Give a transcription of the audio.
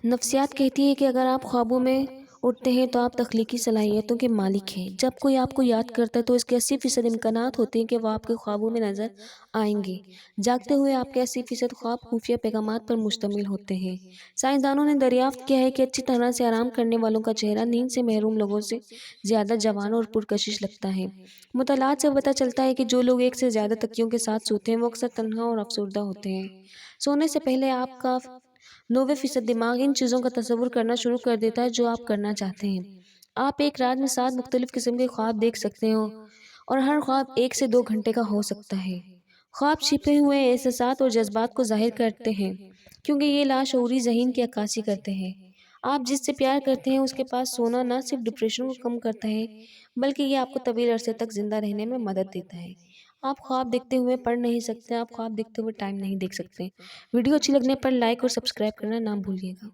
نفسیات کہتی ہے کہ اگر آپ خوابوں میں اٹھتے ہیں تو آپ تخلیقی صلاحیتوں کے مالک ہیں۔ جب کوئی آپ کو یاد کرتا ہے تو اس کے 80% امکانات ہوتے ہیں کہ وہ آپ کے خوابوں میں نظر آئیں گے۔ جاگتے ہوئے آپ کے 80% خواب خفیہ پیغامات پر مشتمل ہوتے ہیں۔ سائنسدانوں نے دریافت کیا ہے کہ اچھی طرح سے آرام کرنے والوں کا چہرہ نیند سے محروم لوگوں سے زیادہ جوان اور پرکشش لگتا ہے۔ مطالعات سے پتہ چلتا ہے کہ جو لوگ ایک سے زیادہ تکیوں کے ساتھ سوتے ہیں وہ اکثر تنہا اور افسردہ ہوتے ہیں۔ سونے سے پہلے آپ کا 90% دماغ ان چیزوں کا تصور کرنا شروع کر دیتا ہے جو آپ کرنا چاہتے ہیں۔ آپ ایک رات میں 7 مختلف قسم کے خواب دیکھ سکتے ہیں اور ہر خواب 1 سے 2 گھنٹے کا ہو سکتا ہے۔ خواب چھپے ہوئے احساسات اور جذبات کو ظاہر کرتے ہیں کیونکہ یہ لاشعوری ذہن کی عکاسی کرتے ہیں۔ آپ جس سے پیار کرتے ہیں اس کے پاس سونا نہ صرف ڈپریشن کو کم کرتا ہے بلکہ یہ آپ کو طویل عرصے تک زندہ رہنے میں مدد دیتا ہے۔ آپ خواب دیکھتے ہوئے پڑھ نہیں سکتے، آپ خواب دیکھتے ہوئے ٹائم نہیں دیکھ سکتے۔ ویڈیو اچھی لگنے پر لائک اور سبسکرائب کرنا نہ بھولیے گا۔